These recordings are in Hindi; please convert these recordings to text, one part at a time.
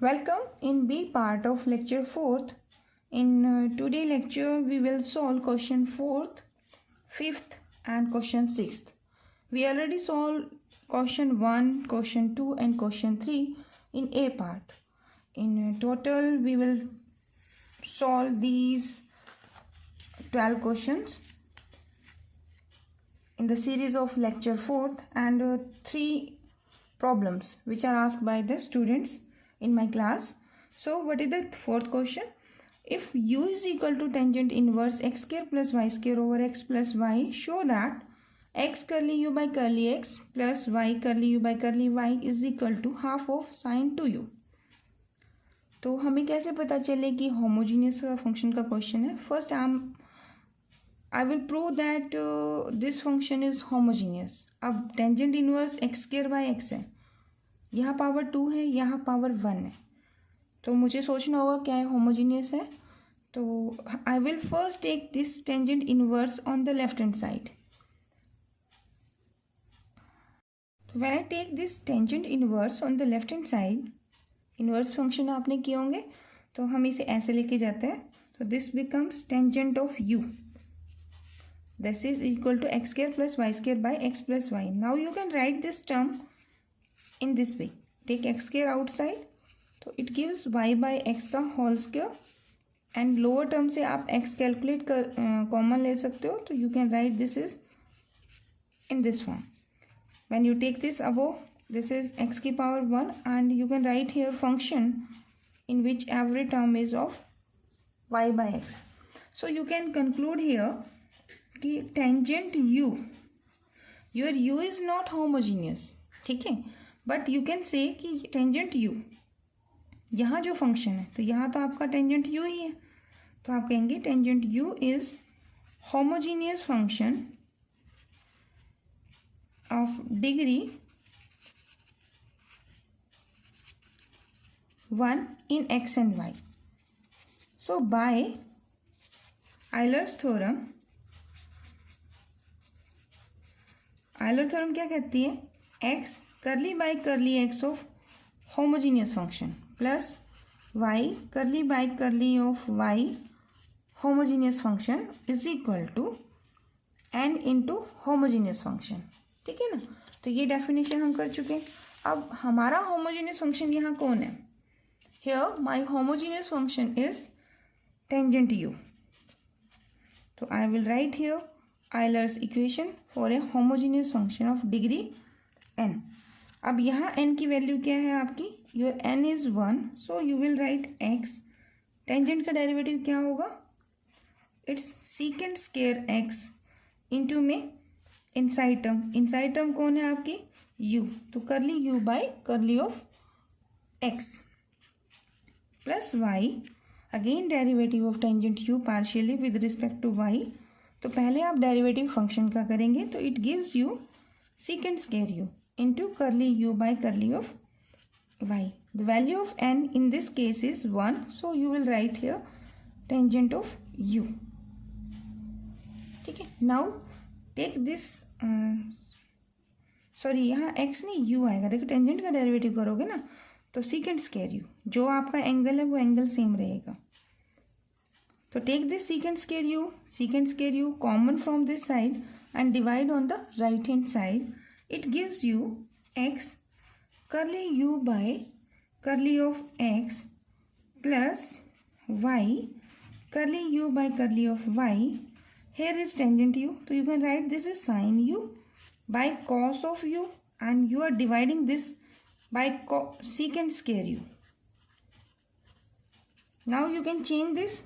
Welcome in B part of lecture 4th. In today lecture we will solve question 4th, 5th and question 6th. We already solved question 1, question 2 and question 3 in A part. In total we will solve these 12 questions in the series of lecture 4th and 3 problems which are asked by the students in my class. So what is the fourth question? If u is equal to tangent inverse x square plus y square over x plus y, show that x curly u by curly x plus y curly u by curly y is equal to half of sin 2u. तो हमें कैसे पता चले कि होमोजीनियस का फंक्शन का क्वेश्चन है? First I will prove that this function is homogeneous. अब tangent inverse x square by x है, यहाँ पावर 2 है, यहाँ पावर 1 है, तो मुझे सोचना होगा क्या है होमोजीनियस है. तो I will first take this tangent inverse on the left hand side. तो when I take this tangent inverse on the left hand side, inverse function आपने किए होंगे तो हम इसे ऐसे लेके जाते हैं. तो this becomes tangent of u. This is equal to x square plus y square by x plus y. Now you can write this term in this way. Take x square outside, तो it gives y by x का whole square and lower term से आप x calculate कर common ले सकते हो. तो you can write this is in this form. When you take this above, this is x की power 1 and you can write here function in which every term is of y by x. So you can conclude here कि tangent u, your u is not homogeneous, ठीक है, बट यू कैन से कि टेंजेंट यू, यहाँ जो फंक्शन है तो यहाँ तो आपका टेंजेंट यू ही है, तो आप कहेंगे tangent u is homogeneous function of degree 1 in x and y. So by Euler's theorem, Euler theorem क्या कहती है? X curly by curly x of homogeneous function plus y curly by curly of y homogeneous function is equal to n into homogeneous function. ठीक है ना? तो ये डेफिनेशन हम कर चुके हैं. अब हमारा homogeneous function यहाँ कौन है? Here my homogeneous function is tangent u. तो I will write here Euler's equation for a homogeneous function of degree n. अब यहाँ n की वैल्यू क्या है आपकी? Your n is 1, so you will write x. Tangent का डेरिवेटिव क्या होगा? It's secant square x into में इनसाइड टर्म. इनसाइड टर्म कौन है आपकी? u. तो curly u by curly of x plus y. Again derivative of tangent u partially with respect to y. तो पहले आप डेरिवेटिव फंक्शन का करेंगे तो it gives you secant square u into curly u by curly of y. The value of n in this case is 1, so you will write here tangent of u. ठीक है. Now take this सॉरी यहाँ x नहीं u आएगा. देखो टेंजेंट का डेरिवेटिव करोगे ना तो secant square u, जो आपका एंगल है वो एंगल सेम रहेगा. तो take this secant square u common from this side and divide on the right hand side. It gives you x curly u by curly of x plus y curly u by curly of y. Here is tangent u, so you can write this is sin u by cos of u and you are dividing this by secant square u. Now you can change this.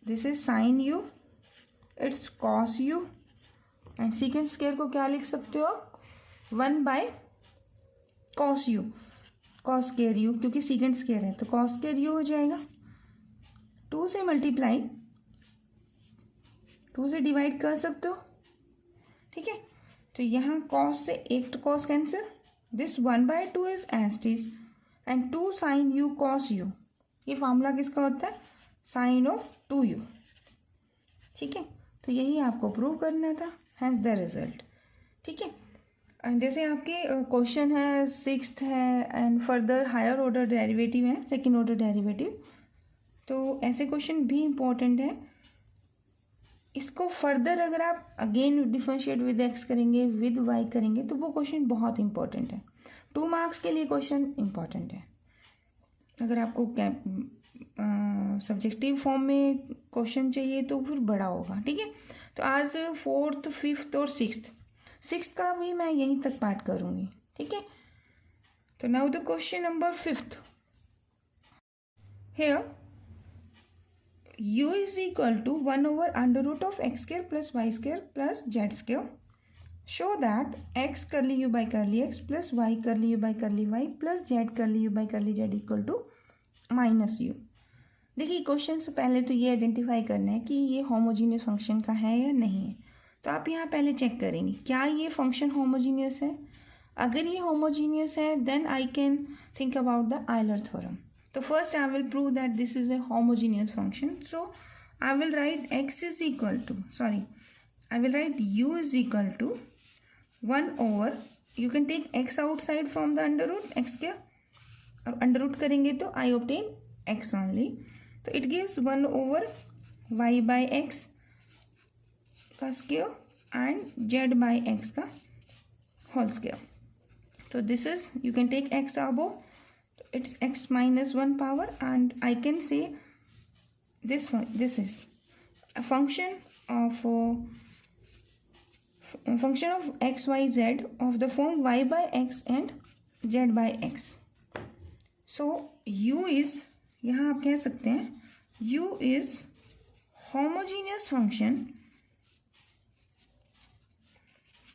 This is sin u, it's cos u and secant square को क्या लिख सकते हो? 1 by cos u, cos square you, क्योंकि सीकेंड स्क्वायर है तो कॉस स्क्वायर यू हो जाएगा. 2 से मल्टीप्लाई, 2 से डिवाइड कर सकते हो. ठीक है. तो यहाँ कॉस से एक तो cos cancel, this 1 by 2 is as it is and 2 sine u cos u. ये फॉर्मूला किसका होता है? Sine of 2u. ठीक है. तो यही आपको प्रूव करना था, हैंस द रिजल्ट. ठीक है. जैसे आपके क्वेश्चन है 6th है and further higher order derivative है, सेकंड ऑर्डर डेरिवेटिव, तो ऐसे क्वेश्चन भी इम्पोर्टेंट है। इसको फर्दर अगर आप अगेन डिफरेंशिएट विद एक्स करेंगे, विद वाई करेंगे, तो वो क्वेश्चन बहुत इंपॉर्टेंट है। 2 मार्क्स के लिए क्वेश्चन इंपॉर्टेंट है। अगर आपको सब्जेक्टिव फॉर्म में क्वेश्चन चाहिए तो फिर बड़ा होगा, ठीक है। तो आज 4th, 5th और 6th का भी मैं यहीं तक पार्ट करूँगी, ठीक है। तो now the question number 5th। Here u is equal to 1 over under root of x square plus y square plus z square. Show that x curly u by curly x plus y curly u by curly y plus z curly u by curly z equal to minus u. देखिए क्वेश्चन से पहले तो ये आइडेंटिफाई करना है कि ये होमोजीनियस फंक्शन का है या नहीं है। तो आप यहाँ पहले चेक करेंगे क्या ये फंक्शन होमोजीनियस है। अगर ये होमोजीनियस है then I can think about the Euler theorem. So first I will prove that this is a homogeneous function. So I will write x is equal to, I will write u is equal to 1 over, you can take x outside from the under root x square, और under root करेंगे तो I obtain x only. तो it gives 1 over y by x का square and z by x का whole square. So this is, you can take x above, it's x minus 1 power, and I can say this one, this is a function of x y z of the form y by x and z by x. So u is, यहाँ आप कह सकते हैं u is homogeneous function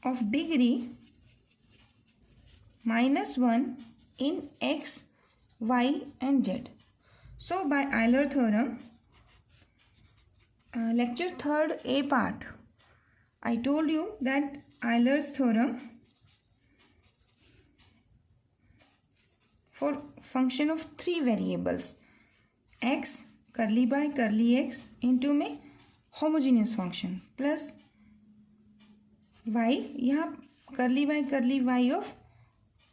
of degree -1 in x, y and z. So by Euler theorem, lecture 3rd A part, I told you that Euler's theorem for function of 3 variables x curly by curly x into में homogeneous function plus y, यहाँ curly by curly y of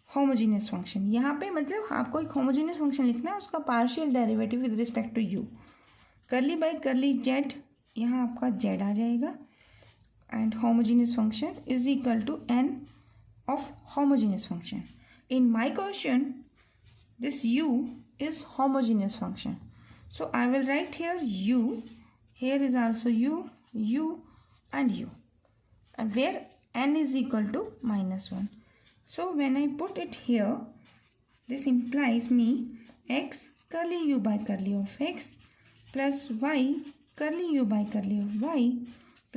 homogeneous function. यहाँ पे मतलब आपको एक होमोजीनियस फंक्शन लिखना है, उसका partial derivative with respect to u. Curly by curly z, यहाँ आपका जेड आ जाएगा, and homogeneous function is equal to n of homogeneous function. In my question this u is homogeneous function, so I will write here u, here is also u and u, and where n is equal to -1. So when I put it here, this implies me x curly u by curly of x plus y curly u by curly of y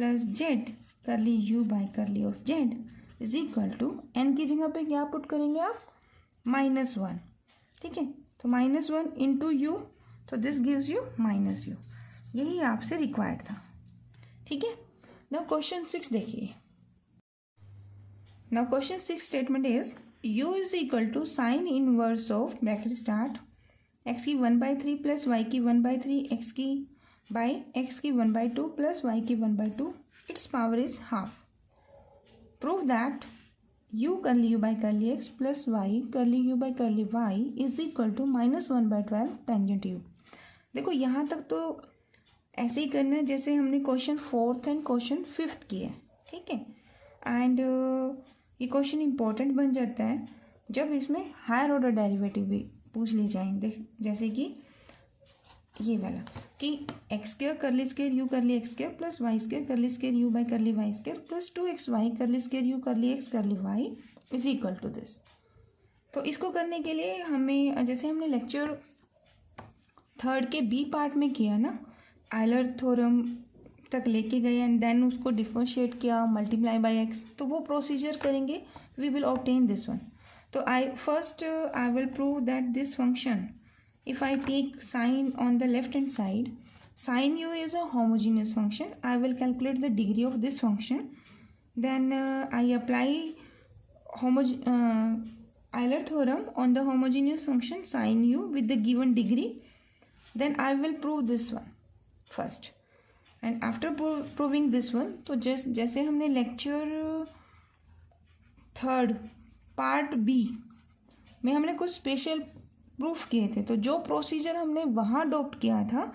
plus z curly u by curly of z is equal to, n की जगह पे क्या पुट करेंगे आप, -1, ठीक है। तो -1 इंटू यू, तो दिस गिव्स यू -u। यही आपसे रिक्वायर्ड था, ठीक है। नाउ क्वेश्चन 6 देखिए। Now question 6 statement is u is equal to sin inverse of bracket start x की 1/3 plus y की 1/3 x की by x की 1/2 plus y की 1/2, its power is half. Prove that u curly u by curly x plus y curly u by curly y is equal to -1/12 tangent u. देखो यहाँ तक तो ऐसे ही करना है जैसे हमने question 4th and question 5th किया है, ठीक है। एंड ये क्वेश्चन इंपॉर्टेंट बन जाता है जब इसमें हायर ऑर्डर डेरिवेटिव भी पूछ ली जाए। देख जैसे कि ये वाला कि x square curly square u curly x square plus y square curly square u by curly y square plus 2xy curly square u curly x curly y is equal to this. तो इसको करने के लिए हमें, जैसे हमने लेक्चर 3rd के बी पार्ट में किया ना, आयलर थ्योरम तक लेके गए एंड देन उसको डिफरेंशिएट किया मल्टीप्लाई बाय एक्स, तो वो प्रोसीजर करेंगे, we will obtain this one. तो I will prove that this function, if I take sine on the left hand side, sine u is a homogeneous function, I will calculate the degree of this function, then I apply Euler theorem on the homogeneous function sin u with the given degree, then I will prove this one first. And after proving this one, तो जैसे हमने लेक्चर थर्ड पार्ट बी में हमने कुछ स्पेशल प्रूफ किए थे, तो जो प्रोसीजर हमने वहाँ अडॉप्ट किया था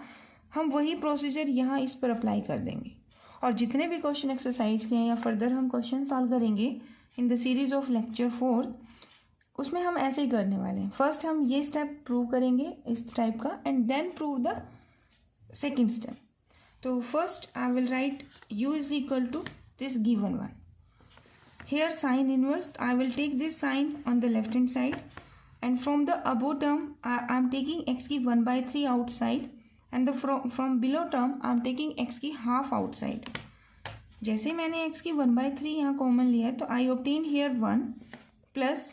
हम वही प्रोसीजर यहाँ इस पर अप्लाई कर देंगे। और जितने भी क्वेश्चन एक्सरसाइज के हैं या फर्दर हम क्वेश्चन सॉल्व करेंगे in the series of lecture 4, उसमें हम ऐसे ही करने वाले हैं। फर्स्ट हम ये स्टेप प्रूव करेंगे इस टाइप का and then prove the second step. तो first I will write u is equal to this given one. Here sine inverse, I will take this sign on the left hand side, and from the above term I am taking x की 1/3 outside, and the from below term I am taking x की half outside. जैसे मैंने x की 1/3 यहाँ कॉमन लिया है तो I obtain here 1 प्लस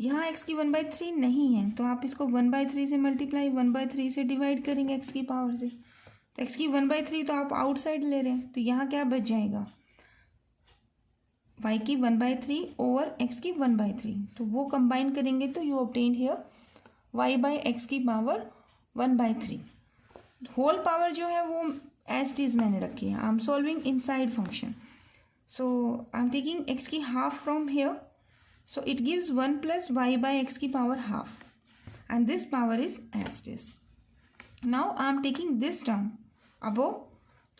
यहाँ x की 1/3 नहीं है तो आप इसको 1/3 से मल्टीप्लाई 1/3 से डिवाइड करेंगे x की पावर से, तो x की 1/3 तो आप आउटसाइड ले रहे हैं तो यहाँ क्या बच जाएगा y की 1/3 ओवर x की 1/3, तो वो कंबाइन करेंगे तो you obtain here y by x की पावर 1/3। होल पावर जो है वो एज इट इज मैंने रखी है। I am solving inside function, so I am taking x की half from here, so it gives 1 plus y by x की power half and this power is as it is. Now I am taking this term above,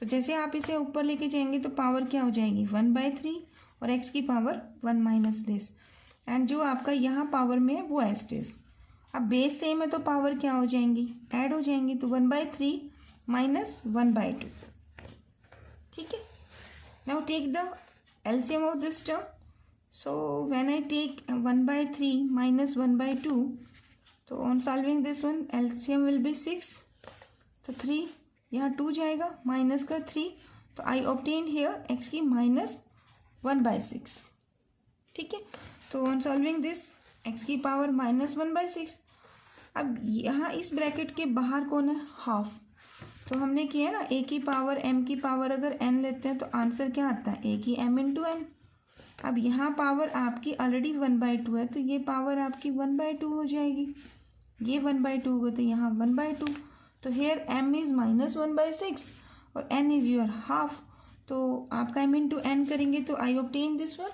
तो जैसे आप इसे ऊपर लेके जाएंगे तो पावर क्या हो जाएगी 1/3 और x की पावर 1 माइनस दिस, एंड जो आपका यहाँ पावर में है वो एज इट इज। अब बेस सेम है तो पावर क्या हो जाएंगी ऐड हो जाएंगी, तो 1/3 माइनस 1/2। ठीक है, now take the LCM of this term, so when I take 1/3 minus 1/2, तो on solving this one LCM will be 6, तो 3 यहाँ 2 जाएगा माइनस का 3, तो आई ऑब्टेन हियर x की माइनस 1/6। ठीक है, तो ऑन सॉल्विंग दिस x की पावर माइनस 1/6। अब यहाँ इस ब्रैकेट के बाहर कौन है हाफ, तो हमने किया है ना a की पावर m की पावर अगर n लेते हैं तो आंसर क्या आता है a की m इंटू n। अब यहाँ पावर आपकी ऑलरेडी 1/2 है तो ये पावर आपकी 1/2 हो जाएगी, ये 1/2 होगा तो यहाँ 1/2, तो हेयर m इज माइनस 1/6 और n इज योर हाफ, तो आपका m इंटू n करेंगे तो आई ऑब्टेन दिस वन,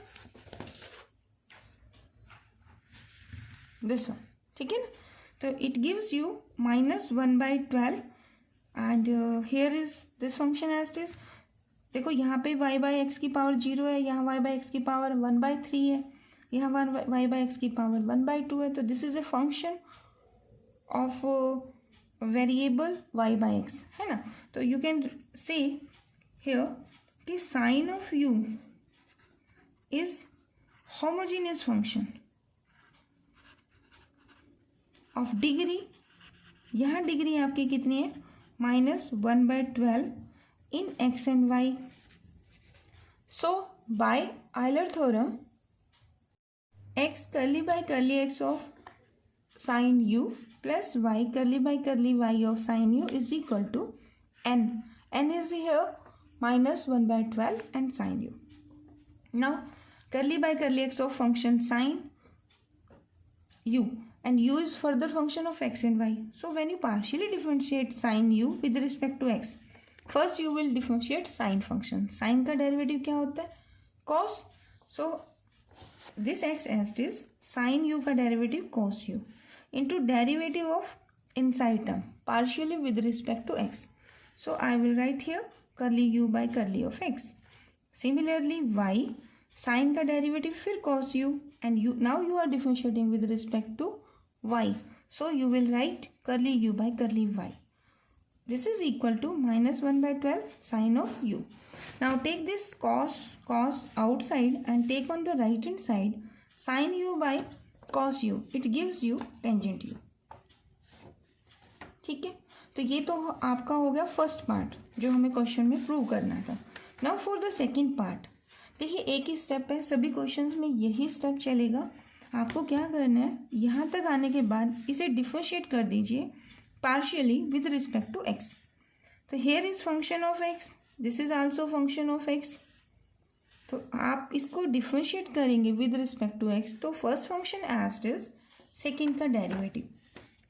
ठीक है ना। तो it gives you minus 1/12 and here is this function as it is. देखो यहाँ पे y बाई एक्स की पावर 0 है, यहाँ y बाई एक्स की पावर 1/3 है, यहाँ y बाई एक्स की पावर 1/2 है, तो this is a function of variable y by x, है ना। तो यू कैन से हियर कि sine of u is homogeneous function of degree, यहाँ डिग्री आपकी कितनी है minus 1/12 in x and y। So by Euler theorem x curly by curly x of sine u plus y curly by curly y of sine u is equal to n is here minus 1/12 and sin u. Now curly by curly x of function sin u, and u is further function of x and y. So when you partially differentiate sin u with respect to x, first you will differentiate sin function. Sin का derivative क्या होता है cos, so this x as it is, sin u का derivative cos u into derivative of inside term partially with respect to x. So I will write here curly u by curly of x. Similarly y sin का डेरिवेटिव फिर cos u, and you now you are differentiating with respect to y, so you will write curly u by curly y. This is equal to minus 1/12 sin of u. Now take this cos outside and take on the right hand side sin u by cos u, it gives you tangent u। ठीक है, तो ये तो आपका हो गया फर्स्ट पार्ट जो हमें क्वेश्चन में प्रूव करना था। Now for the second part, देखिए एक ही स्टेप है, सभी क्वेश्चंस में यही स्टेप चलेगा। आपको क्या करना है, यहाँ तक आने के बाद इसे डिफरेंशिएट कर दीजिए partially with respect to x. तो here is function of x, this is also function of x, तो आप इसको डिफरेंशिएट करेंगे विद रिस्पेक्ट टू एक्स, तो first function as it is, second का डेरिवेटिव,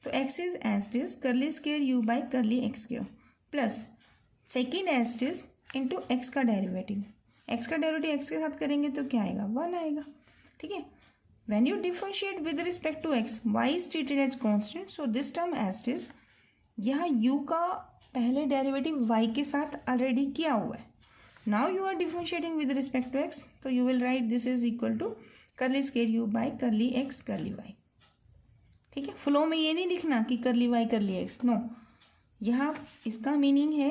तो x is as it is curly square u by curly x square plus second as it is into x का डेरिवेटिव, एक्स का डेरिवेटिव एक्स के साथ करेंगे तो क्या आएगा 1 आएगा। ठीक है। When you differentiate with respect to x, y is treated as constant, so this term as it is, यहाँ u का पहले डेरिवेटिव y के साथ ऑलरेडी किया हुआ है. Now you are differentiating with respect to x, तो you will write this is equal to curly square u by curly x curly y. ठीक है, फ्लो में ये नहीं लिखना कि curly y curly x, no. यहाँ इसका मीनिंग है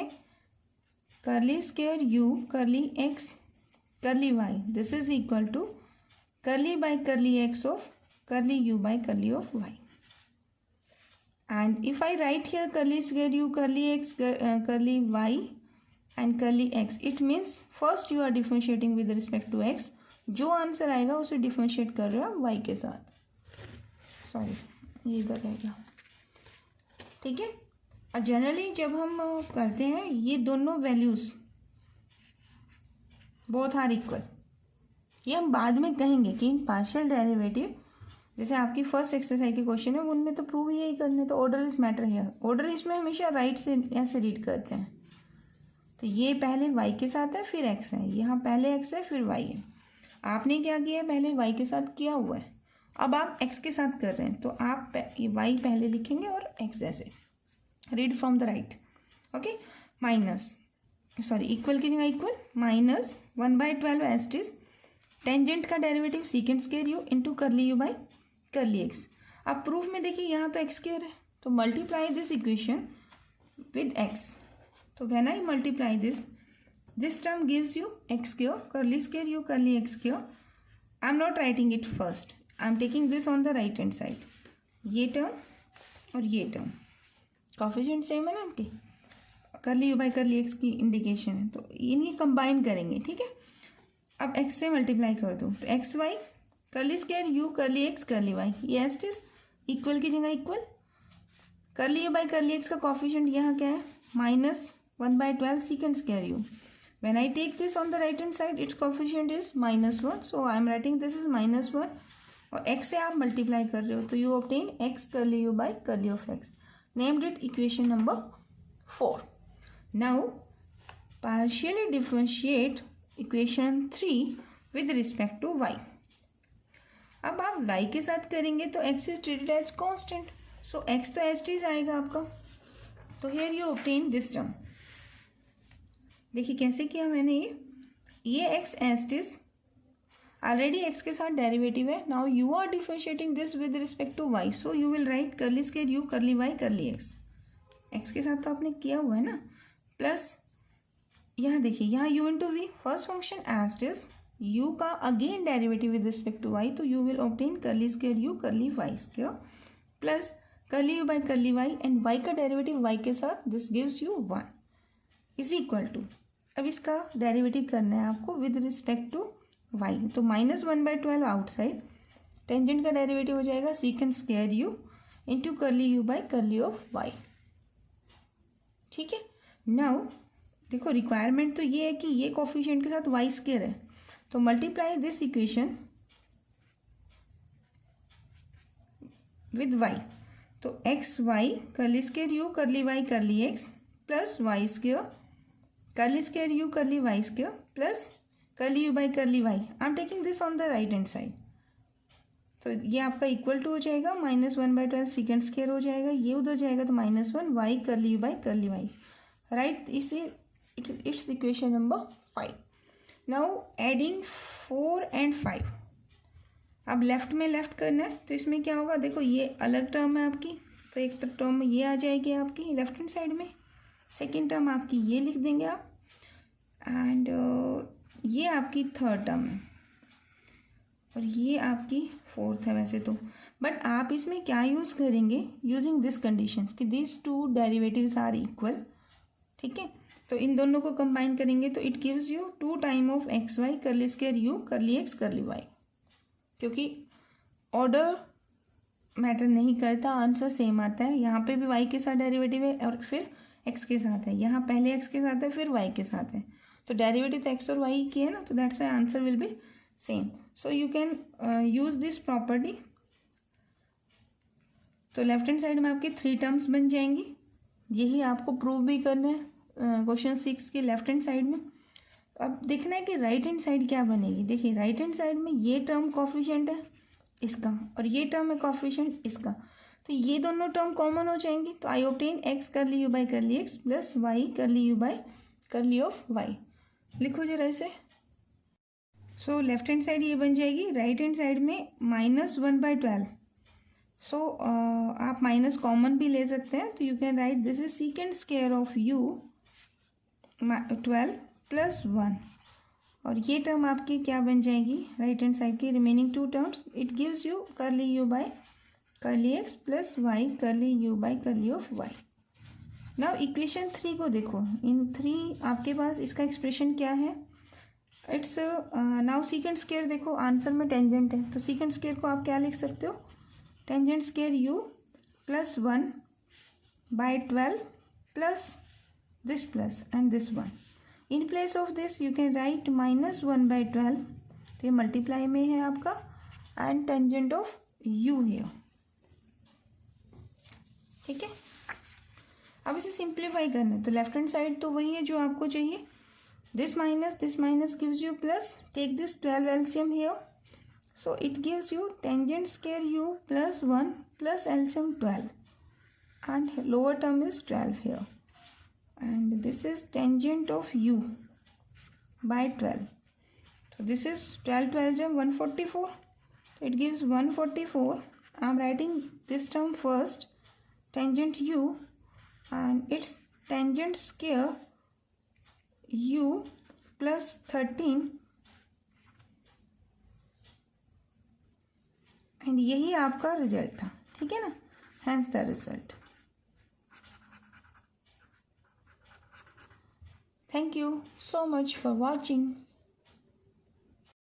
curly square u curly x curly y, this is equal to curly by curly x of curly u by curly of y. And if I write here curly square u curly x curly y and curly x, it means first you are differentiating with respect to x. जो आंसर आएगा उसे डिफरेंशिएट कर रहे हो आप y के साथ. सॉरी, ये इधर रहेगा. ठीक है. और जनरली जब हम करते हैं ये दोनों वैल्यूज बोथ आर इक्वल, ये हम बाद में कहेंगे कि इन पार्शियल डेरिवेटिव, जैसे आपकी फर्स्ट एक्सरसाइज के क्वेश्चन है उनमें तो प्रूव यही करने, तो order is matter here. Order इसमें हमेशा राइट से ऐसे रीड करते हैं. तो ये पहले y के साथ है फिर x है, यहाँ पहले x है फिर y है. आपने क्या किया है, पहले y के साथ किया हुआ है, अब आप x के साथ कर रहे हैं, तो आप y पहले लिखेंगे और x ऐसे. Read from the right. Okay. Minus sorry equal की जगह equal minus 1/12 as it is. Tangent का derivative secant square u into curly u by curly x. अब प्रूफ में देखिए यहाँ तो x स्क्वायर है, तो multiply this equation with x. तो when I multiply this term gives you x square curly square u curly x square. I am not writing it first, I am taking this on the right hand side. ये टर्म और ये टर्म कोफिशिएंट सेम है ना इनके, curly u by curly x की इंडिकेशन है, तो इन्हें कंबाइन करेंगे. ठीक है. अब x से मल्टीप्लाई कर दो, तो x y curly square u curly x curly y, ये एस्ट इज इक्वल की जगह equal. Curly u by curly x का कोफिशिएंट यहाँ क्या है, minus 1/12 second square u. When I take this on the right hand side its coefficient is -1, so I am writing this is -1. और x से आप मल्टीप्लाई कर रहे हो, तो you obtain x curly u by curly of x. Named it equation number 4. Now partially differentiate equation 3 with respect to y. अब आप y के साथ करेंगे तो x is treated as constant, so x तो एज इट इज आएगा आपका. तो here you obtain this term. देखिए कैसे किया मैंने, ये x as it is already x के साथ डेरिवेटिव है. Now you are differentiating this with respect to y, so you will write curly square u curly y curly x. x के साथ तो आपने किया हुआ है ना, प्लस यहाँ देखिए यहाँ u into v first function as it is, u का again derivative with respect to y, तो you will obtain curly square u curly y square plus curly u by curly y and y का डेरिवेटिव y के साथ, this gives you 1 is equal to. अब इसका डेरिवेटिव करना है आपको विद रिस्पेक्ट टू y, तो -1/12 आउटसाइड. टेंजेंट का डेरिवेटिव हो जाएगा सीकेंड square u into curly u by curly of y. ठीक है. नाउ देखो रिक्वायरमेंट तो ये है कि ये कोफिशिएंट के साथ y स्क्वायर है, तो multiply this equation with y. तो x y curly square u curly y curly x plus y square curly square u curly y square plus curly u by curly y. I am taking this on the right hand side. तो ये आपका इक्वल टू हो जाएगा -1/12 सेकेंड स्क्वायर हो जाएगा, ये उधर जाएगा तो -1 y curly u by curly y. Right, इसी it's equation number 5. Now adding 4 and 5. अब लेफ्ट में लेफ्ट करना है, तो इसमें क्या होगा, देखो ये अलग टर्म है आपकी, तो एक टर्म ये आ जाएगी आपकी लेफ्ट हैंड साइड में, सेकेंड टर्म आपकी ये लिख देंगे आप, एंड ये आपकी थर्ड टर्म है और ये आपकी फोर्थ है वैसे तो. बट आप इसमें क्या यूज़ करेंगे, यूजिंग दिस कंडीशंस कि this two derivatives are equal. ठीक है. तो इन दोनों को कंबाइन करेंगे तो it gives you 2 time of x y curly square u curly x curly y. क्योंकि ऑर्डर मैटर नहीं करता, आंसर सेम आता है. यहाँ पे भी y के साथ डेरिवेटिव है और फिर x के साथ है, यहाँ पहले x के साथ है फिर y के साथ है, तो डेरिवेटिव तो x और y की है ना, तो that's why answer will be same. So you can use this property. तो लेफ्ट हैंड साइड में आपकी 3 टर्म्स बन जाएंगी. यही आपको प्रूव भी करना है क्वेश्चन 6 के लेफ्ट हैंड साइड में. अब देखना है कि राइट हैंड साइड क्या बनेगी। देखिए राइट हैंड साइड में ये टर्म कॉफिशिएंट है इसका और ये टर्म है कॉफिशिएंट इसका, तो ये दोनों टर्म कॉमन हो जाएंगी। तो I obtain x curly u by curly x plus y curly u by curly of y. लिखो जरा इसे। सो लेफ्ट हैंड साइड ये बन जाएगी, राइट हैंड साइड में -1/12। सो आप माइनस कॉमन भी ले सकते हैं, तो you can write this is secant square of u 12 + 1 और ये टर्म आपकी क्या बन जाएगी राइट हैंड साइड की remaining two terms. It gives you curly u by curly x plus y curly u by curly of y. Now equation 3 को देखो। इन 3 आपके पास इसका एक्सप्रेशन क्या है, इट्स नाउ सीकेंड स्क्वायर। देखो आंसर में टेंजेंट है, तो सीकेंड स्क्वायर को आप क्या लिख सकते हो, tangent square u + 1/12 plus this plus and this one. In place of this you can write -1/12, तो ये मल्टीप्लाई में है आपका, एंड टेंजेंट ऑफ u है। ठीक है, अब इसे सिंप्लीफाई करना है, तो लेफ्ट हैंड साइड तो वही है जो आपको चाहिए। This minus gives you plus, take this 12 LCM here, so it gives you tangent square u + 1 plus LCM 12 and lower term is 12 here, and this is tangent of u by 12. So this is 12 12 is 144, so it gives 144. I am writing this term first, tangent u, and its tangent square u plus 13, and यही आपका रिजल्ट था। ठीक है ना, hence the result. Thank you so much for watching.